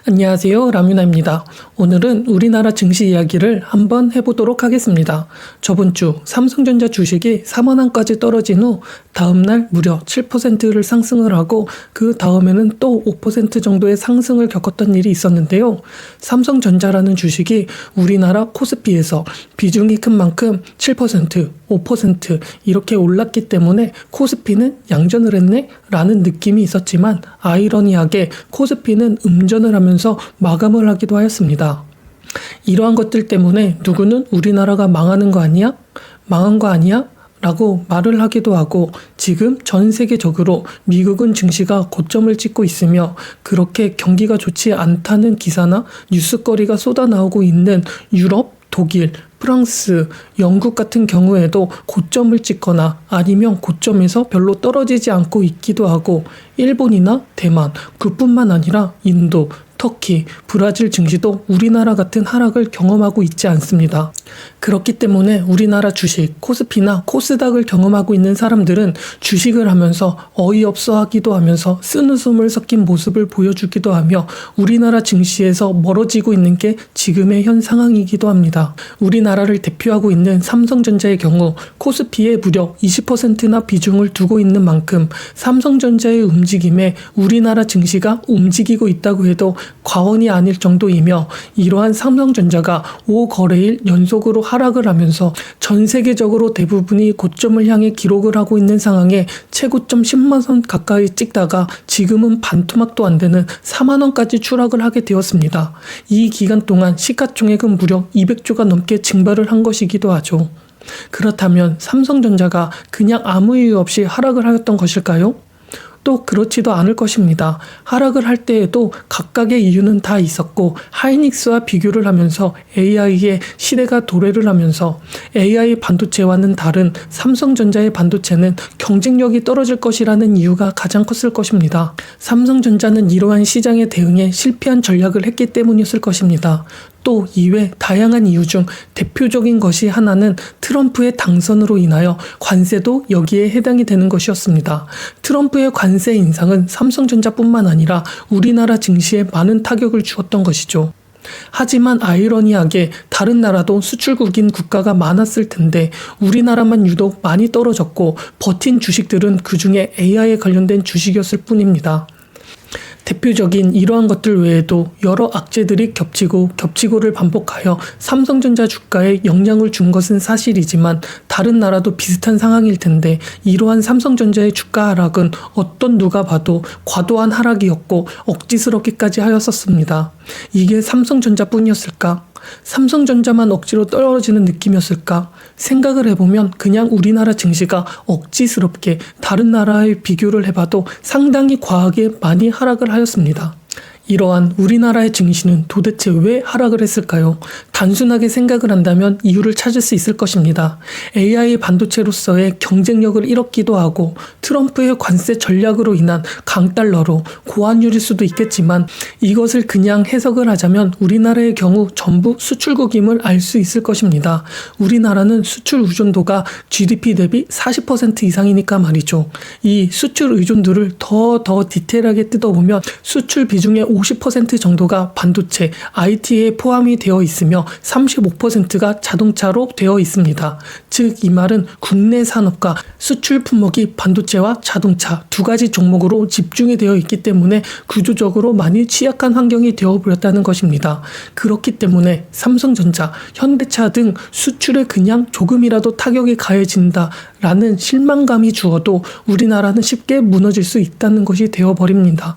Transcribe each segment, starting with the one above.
안녕하세요, 라뮤나입니다. 오늘은 우리나라 증시 이야기를 한번 해보도록 하겠습니다. 저번 주 삼성전자 주식이 4만원까지 떨어진 후 다음날 무려 7%를 상승을 하고 그 다음에는 또 5% 정도의 상승을 겪었던 일이 있었는데요. 삼성전자라는 주식이 우리나라 코스피에서 비중이 큰 만큼 7%, 5% 이렇게 올랐기 때문에 코스피는 양전을 했네? 라는 느낌이 있었지만 아이러니하게 코스피는 음전을 하면서 마감을 하기도 하였습니다. 이러한 것들 때문에 누구는 우리나라가 망하는 거 아니야? 망한 거 아니야? 라고 말을 하기도 하고 지금 전 세계적으로 미국은 증시가 고점을 찍고 있으며 그렇게 경기가 좋지 않다는 기사나 뉴스거리가 쏟아나오고 있는 유럽, 독일, 프랑스, 영국 같은 경우에도 고점을 찍거나 아니면 고점에서 별로 떨어지지 않고 있기도 하고 일본이나 대만, 그뿐만 아니라 인도, 터키, 브라질 증시도 우리나라 같은 하락을 경험하고 있지 않습니다. 그렇기 때문에 우리나라 주식, 코스피나 코스닥을 경험하고 있는 사람들은 주식을 하면서 어이없어 하기도 하면서 쓴웃음을 섞인 모습을 보여주기도 하며 우리나라 증시에서 멀어지고 있는 게 지금의 현 상황이기도 합니다. 우리나라를 대표하고 있는 삼성전자의 경우 코스피에 무려 20%나 비중을 두고 있는 만큼 삼성전자의 움직임에 우리나라 증시가 움직이고 있다고 해도 과언이 아닐 정도이며 이러한 삼성전자가 5거래일 연속으로 하락을 하면서 전 세계적으로 대부분이 고점을 향해 기록을 하고 있는 상황에 최고점 10만원 가까이 찍다가 지금은 반토막도 안 되는 4만원까지 추락을 하게 되었습니다. 이 기간 동안 시가총액은 무려 200조가 넘게 증발을 한 것이기도 하죠. 그렇다면 삼성전자가 그냥 아무 이유 없이 하락을 하였던 것일까요? 또 그렇지도 않을 것입니다. 하락을 할 때에도 각각의 이유는 다 있었고 하이닉스와 비교를 하면서 AI의 시대가 도래를 하면서 AI 반도체와는 다른 삼성전자의 반도체는 경쟁력이 떨어질 것이라는 이유가 가장 컸을 것입니다. 삼성전자는 이러한 시장에 대응해 실패한 전략을 했기 때문이었을 것입니다. 또 이외 다양한 이유 중 대표적인 것이 하나는 트럼프의 당선으로 인하여 관세도 여기에 해당이 되는 것이었습니다. 트럼프의 관세 인상은 삼성전자뿐만 아니라 우리나라 증시에 많은 타격을 주었던 것이죠. 하지만 아이러니하게 다른 나라도 수출국인 국가가 많았을 텐데 우리나라만 유독 많이 떨어졌고 버틴 주식들은 그 중에 AI에 관련된 주식이었을 뿐입니다. 대표적인 이러한 것들 외에도 여러 악재들이 겹치고를 반복하여 삼성전자 주가에 영향을 준 것은 사실이지만 다른 나라도 비슷한 상황일 텐데 이러한 삼성전자의 주가 하락은 어떤 누가 봐도 과도한 하락이었고 억지스럽기까지 하였었습니다. 이게 삼성전자뿐이었을까? 삼성전자만 억지로 떨어지는 느낌이었을까? 생각을 해보면 그냥 우리나라 증시가 억지스럽게 다른 나라에 비교를 해봐도 상당히 과하게 많이 하락을 하였습니다. 이러한 우리나라의 증시는 도대체 왜 하락을 했을까요? 단순하게 생각을 한다면 이유를 찾을 수 있을 것입니다. AI 반도체로서의 경쟁력을 잃었기도 하고 트럼프의 관세 전략으로 인한 강달러로 고환율일 수도 있겠지만 이것을 그냥 해석을 하자면 우리나라의 경우 전부 수출국임을 알 수 있을 것입니다. 우리나라는 수출 의존도가 GDP 대비 40% 이상이니까 말이죠. 이 수출 의존도를 더 디테일하게 뜯어보면 수출 비중의 50% 정도가 반도체, IT에 포함이 되어 있으며 35%가 자동차로 되어 있습니다. 즉 이 말은 국내 산업과 수출 품목이 반도체와 자동차 두 가지 종목으로 집중이 되어 있기 때문에 구조적으로 많이 취약한 환경이 되어버렸다는 것입니다. 그렇기 때문에 삼성전자, 현대차 등 수출에 그냥 조금이라도 타격이 가해진다라는 실망감이 주어도 우리나라는 쉽게 무너질 수 있다는 것이 되어버립니다.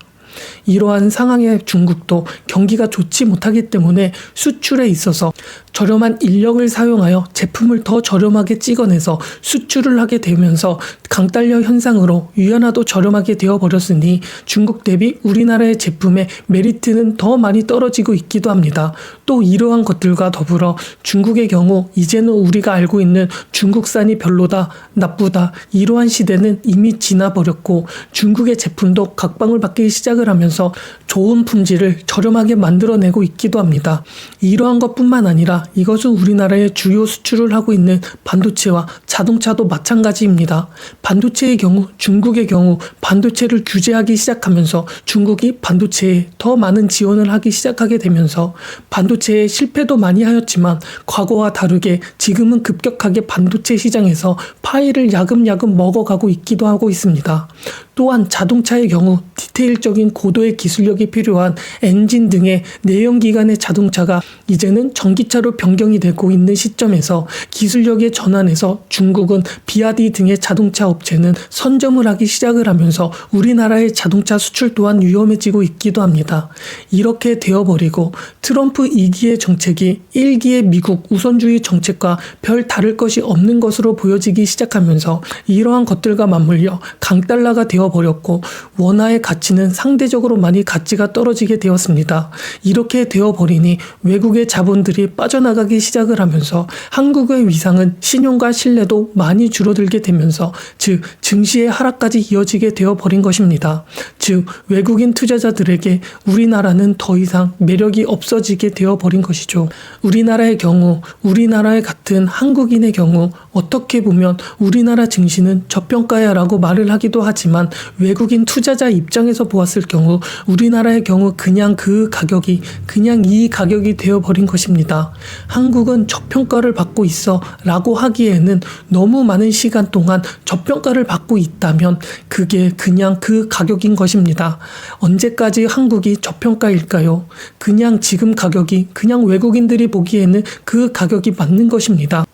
이러한 상황에 중국도 경기가 좋지 못하기 때문에 수출에 있어서 저렴한 인력을 사용하여 제품을 더 저렴하게 찍어내서 수출을 하게 되면서 강달러 현상으로 위안화도 저렴하게 되어버렸으니 중국 대비 우리나라의 제품의 메리트는 더 많이 떨어지고 있기도 합니다. 또 이러한 것들과 더불어 중국의 경우 이제는 우리가 알고 있는 중국산이 별로다, 나쁘다 이러한 시대는 이미 지나버렸고 중국의 제품도 각광을 받기 시작을 하면서 좋은 품질을 저렴하게 만들어내고 있기도 합니다. 이러한 것뿐만 아니라 그러나 이것은 우리나라의 주요 수출을 하고 있는 반도체와 자동차도 마찬가지입니다. 반도체의 경우, 중국의 경우 반도체를 규제하기 시작하면서 중국이 반도체에 더 많은 지원을 하기 시작하게 되면서 반도체에 실패도 많이 하였지만 과거와 다르게 지금은 급격하게 반도체 시장에서 파이를 야금야금 먹어가고 있기도 하고 있습니다. 또한 자동차의 경우 디테일적인 고도의 기술력이 필요한 엔진 등의 내연기관의 자동차가 이제는 전기차로 변경이 되고 있는 시점에서 기술력의 전환에서 중국은 비아디 등의 자동차 업체는 선점을 하기 시작을 하면서 우리나라의 자동차 수출 또한 위험해지고 있기도 합니다. 이렇게 되어버리고 트럼프 2기의 정책이 1기의 미국 우선주의 정책과 별 다를 것이 없는 것으로 보여지기 시작하면서 이러한 것들과 맞물려 강달러가 되어버렸고 원화의 가치는 상대적으로 많이 가치가 떨어지게 되었습니다. 이렇게 되어버리니 외국의 자본들이 빠져나가기 시작을 하면서 한국의 위상은 신용과 신뢰도 많이 줄어들게 되면서 즉 증시의 하락까지 이어지게 되어버린 것입니다. 즉 외국인 투자자들에게 우리나라는 더 이상 매력이 없어지게 되어버린 것이죠. 우리나라의 경우, 우리나라의 같은 한국인의 경우 어떻게 보면 우리나라 증시는 저평가야 라고 말을 하기도 하지만 외국인 투자자 입장에서 보았을 경우 우리나라의 경우 그냥 그 가격이 그냥 이 가격이 되어버린 것입니다. 한국은 저평가를 받고 있어 라고 하기에는 너무 많은 시간 동안 저평가를 받고 있다면 그게 그냥 그 가격인 것입니다. 언제까지 한국이 저평가일까요? 그냥 지금 가격이 그냥 외국인들이 보기에는 그 가격이 맞는 것입니다.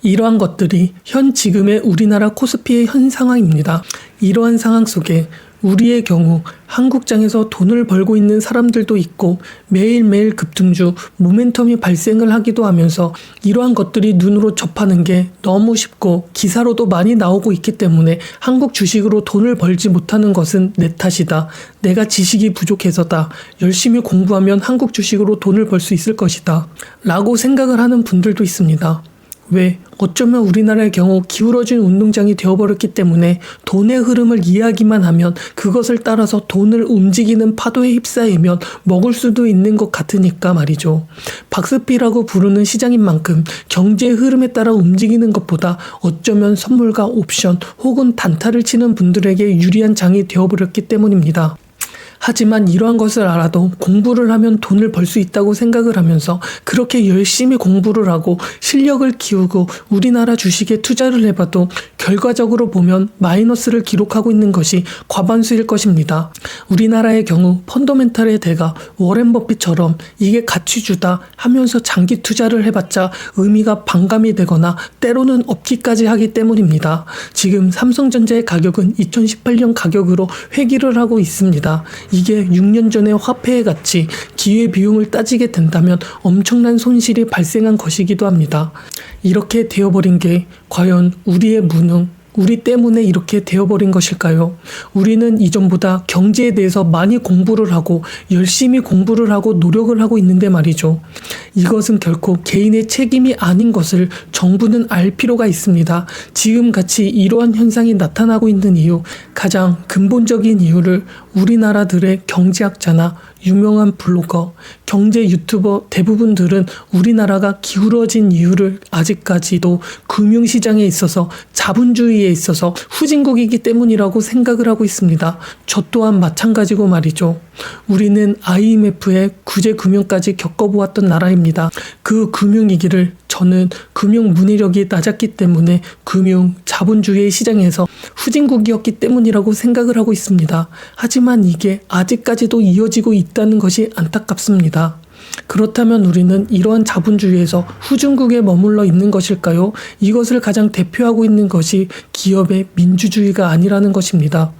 이러한 것들이 현 지금의 우리나라 코스피의 현 상황입니다. 이러한 상황 속에 우리의 경우 한국장에서 돈을 벌고 있는 사람들도 있고 매일매일 급등주 모멘텀이 발생을 하기도 하면서 이러한 것들이 눈으로 접하는 게 너무 쉽고 기사로도 많이 나오고 있기 때문에 한국 주식으로 돈을 벌지 못하는 것은 내 탓이다. 내가 지식이 부족해서다. 열심히 공부하면 한국 주식으로 돈을 벌 수 있을 것이다. 라고 생각을 하는 분들도 있습니다. 왜? 어쩌면 우리나라의 경우 기울어진 운동장이 되어버렸기 때문에 돈의 흐름을 이해하기만 하면 그것을 따라서 돈을 움직이는 파도에 휩싸이면 먹을 수도 있는 것 같으니까 말이죠. 박스피라고 부르는 시장인 만큼 경제의 흐름에 따라 움직이는 것보다 어쩌면 선물과 옵션 혹은 단타를 치는 분들에게 유리한 장이 되어버렸기 때문입니다. 하지만 이러한 것을 알아도 공부를 하면 돈을 벌 수 있다고 생각을 하면서 그렇게 열심히 공부를 하고 실력을 키우고 우리나라 주식에 투자를 해봐도 결과적으로 보면 마이너스를 기록하고 있는 것이 과반수일 것입니다. 우리나라의 경우 펀더멘탈의 대가 워렌 버핏처럼 이게 가치주다 하면서 장기 투자를 해봤자 의미가 반감이 되거나 때로는 없기까지 하기 때문입니다. 지금 삼성전자의 가격은 2018년 가격으로 회귀를 하고 있습니다. 이게 6년 전의 화폐의 가치, 기회비용을 따지게 된다면 엄청난 손실이 발생한 것이기도 합니다. 이렇게 되어버린 게 과연 우리의 무능, 우리 때문에 이렇게 되어버린 것일까요? 우리는 이전보다 경제에 대해서 많이 공부를 하고 열심히 공부를 하고 노력을 하고 있는데 말이죠. 이것은 결코 개인의 책임이 아닌 것을 정부는 알 필요가 있습니다. 지금같이 이러한 현상이 나타나고 있는 이유, 가장 근본적인 이유를 우리나라들의 경제학자나 유명한 블로거, 경제 유튜버 대부분들은 우리나라가 기울어진 이유를 아직까지도 금융시장에 있어서 자본주의에 있어서 후진국이기 때문이라고 생각을 하고 있습니다. 저 또한 마찬가지고 말이죠. 우리는 IMF의 구제금융까지 겪어보았던 나라입니다. 그 금융위기를 저는 금융 문해력이 낮았기 때문에 금융, 자본주의 시장에서 후진국이었기 때문이라고 생각을 하고 있습니다. 하지만 이게 아직까지도 이어지고 있다는 것이 안타깝습니다. 그렇다면 우리는 이러한 자본주의에서 후진국에 머물러 있는 것일까요? 이것을 가장 대표하고 있는 것이 기업의 민주주의가 아니라는 것입니다.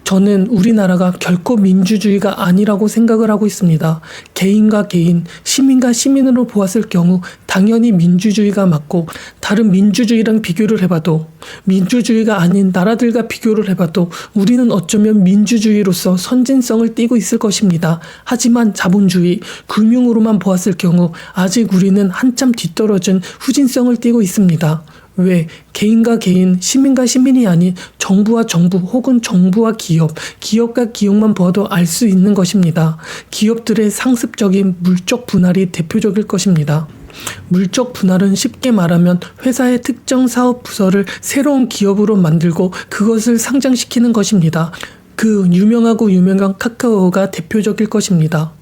저는 우리나라가 결코 민주주의가 아니라고 생각을 하고 있습니다. 개인과 개인, 시민과 시민으로 보았을 경우 당연히 민주주의가 맞고 다른 민주주의랑 비교를 해봐도 민주주의가 아닌 나라들과 비교를 해봐도 우리는 어쩌면 민주주의로서 선진성을 띠고 있을 것입니다. 하지만 자본주의, 금융으로만 보았을 경우 아직 우리는 한참 뒤떨어진 후진성을 띠고 있습니다. 왜? 개인과 개인, 시민과 시민이 아닌 정부와 정부 혹은 정부와 기업, 기업과 기업만 보아도 알 수 있는 것입니다. 기업들의 상습적인 물적 분할이 대표적일 것입니다. 물적 분할은 쉽게 말하면 회사의 특정 사업 부서를 새로운 기업으로 만들고 그것을 상장시키는 것입니다. 그 유명하고 유명한 카카오가 대표적일 것입니다.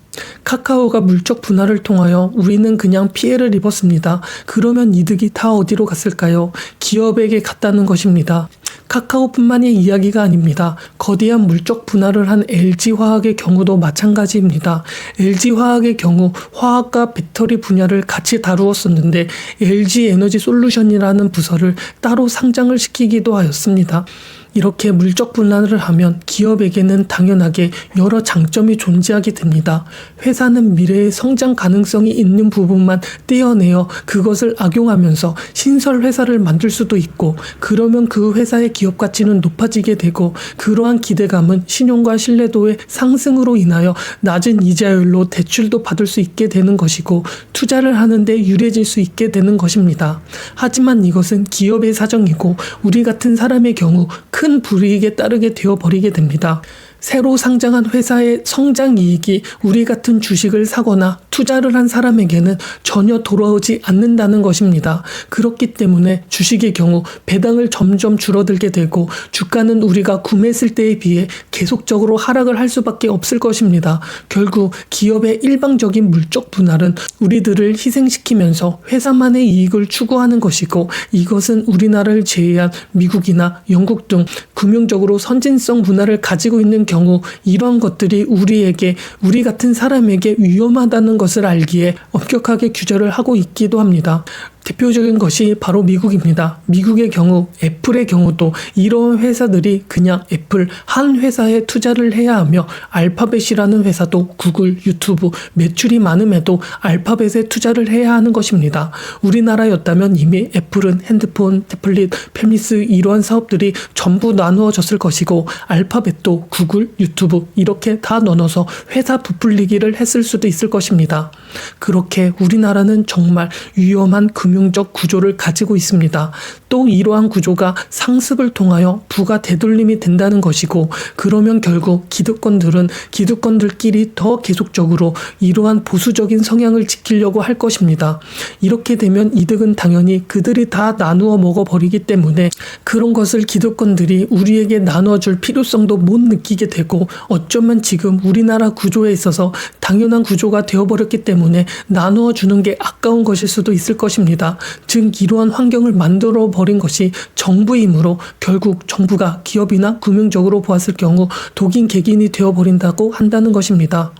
카카오가 물적 분할을 통하여 우리는 그냥 피해를 입었습니다. 그러면 이득이 다 어디로 갔을까요? 기업에게 갔다는 것입니다. 카카오뿐만의 이야기가 아닙니다. 거대한 물적 분할을 한 LG화학의 경우도 마찬가지입니다. LG화학의 경우 화학과 배터리 분야를 같이 다루었었는데 LG에너지솔루션이라는 부서를 따로 상장을 시키기도 하였습니다. 이렇게 물적 분할을 하면 기업에게는 당연하게 여러 장점이 존재하게 됩니다. 회사는 미래의 성장 가능성이 있는 부분만 떼어내어 그것을 악용하면서 신설 회사를 만들 수도 있고, 그러면 그 회사의 기업 가치는 높아지게 되고, 그러한 기대감은 신용과 신뢰도의 상승으로 인하여 낮은 이자율로 대출도 받을 수 있게 되는 것이고, 투자를 하는데 유리해질 수 있게 되는 것입니다. 하지만 이것은 기업의 사정이고 우리 같은 사람의 경우 큰 불이익에 따르게 되어버리게 됩니다. 새로 상장한 회사의 성장 이익이 우리 같은 주식을 사거나 투자를 한 사람에게는 전혀 돌아오지 않는다는 것입니다. 그렇기 때문에 주식의 경우 배당을 점점 줄어들게 되고 주가는 우리가 구매했을 때에 비해 계속적으로 하락을 할 수밖에 없을 것입니다. 결국 기업의 일방적인 물적 분할은 우리들을 희생시키면서 회사만의 이익을 추구하는 것이고, 이것은 우리나라를 제외한 미국이나 영국 등 금융적으로 선진성 문화를 가지고 있는 경우 이런 것들이 우리 같은 사람에게 위험하다는 것을 알기에 엄격하게 규제를 하고 있기도 합니다. 대표적인 것이 바로 미국입니다. 미국의 경우 애플의 경우도 이러한 회사들이 그냥 애플 한 회사에 투자를 해야 하며, 알파벳이라는 회사도 구글, 유튜브 매출이 많음에도 알파벳에 투자를 해야 하는 것입니다. 우리나라였다면 이미 애플은 핸드폰, 태블릿, 팸리스 이러한 사업들이 전부 나누어졌을 것이고, 알파벳도 구글, 유튜브 이렇게 다 나눠서 회사 부풀리기를 했을 수도 있을 것입니다. 그렇게 우리나라는 정말 위험한 금융적 구조를 가지고 있습니다. 또 이러한 구조가 상습을 통하여 부가 되돌림이 된다는 것이고, 그러면 결국 기득권들은 기득권들끼리 더 계속적으로 이러한 보수적인 성향을 지키려고 할 것입니다. 이렇게 되면 이득은 당연히 그들이 다 나누어 먹어버리기 때문에 그런 것을 기득권들이 우리에게 나눠줄 필요성도 못 느끼게 되고, 어쩌면 지금 우리나라 구조에 있어서 당연한 구조가 되어버렸기 때문에 나누어 주는 게 아까운 것일 수도 있을 것입니다. 즉 이러한 환경을 만들어 버린 것이 정부이므로 결국 정부가 기업이나 금융적으로 보았을 경우 독인 객인이 되어버린다고 한다는 것입니다.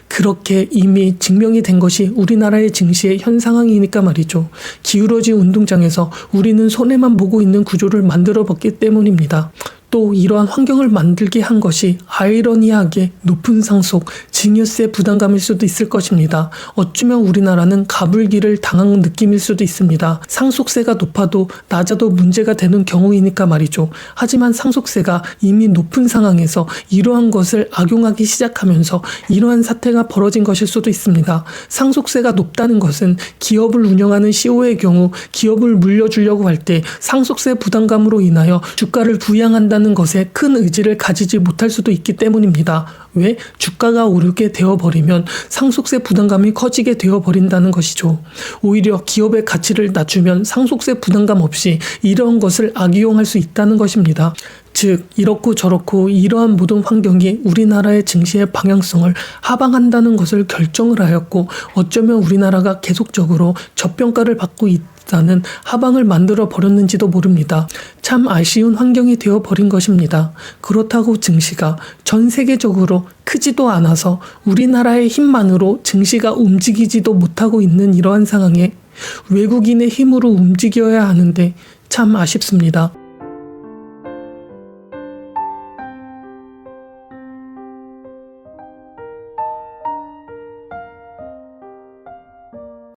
그렇게 이미 증명이 된 것이 우리나라의 증시의 현 상황이니까 말이죠. 기울어진 운동장에서 우리는 손해만 보고 있는 구조를 만들어 봤기 때문입니다. 또 이러한 환경을 만들게 한 것이 아이러니하게 높은 상속, 증여세 부담감일 수도 있을 것입니다. 어쩌면 우리나라는 가불기를 당한 느낌일 수도 있습니다. 상속세가 높아도 낮아도 문제가 되는 경우이니까 말이죠. 하지만 상속세가 이미 높은 상황에서 이러한 것을 악용하기 시작하면서 이러한 사태가 벌어진 것일 수도 있습니다. 상속세가 높다는 것은 기업을 운영하는 CEO의 경우 기업을 물려주려고 할 때 상속세 부담감으로 인하여 주가를 부양한다는 것에 큰 의지를 가지지 못할 수도 있기 때문입니다. 왜? 주가가 오르게 되어버리면 상속세 부담감이 커지게 되어버린다는 것이죠. 오히려 기업의 가치를 낮추면 상속세 부담감 없이 이러한 것을 악용할 수 있다는 것입니다. 즉 이렇고 저렇고 이러한 모든 환경이 우리나라의 증시의 방향성을 하방한다는 것을 결정을 하였고, 어쩌면 우리나라가 계속적으로 저평가를 받고 있다는 하방을 만들어 버렸는지도 모릅니다. 참 아쉬운 환경이 되어 버린 것입니다. 그렇다고 증시가 전 세계적으로 크지도 않아서 우리나라의 힘만으로 증시가 움직이지도 못하고 있는 이러한 상황에 외국인의 힘으로 움직여야 하는데 참 아쉽습니다.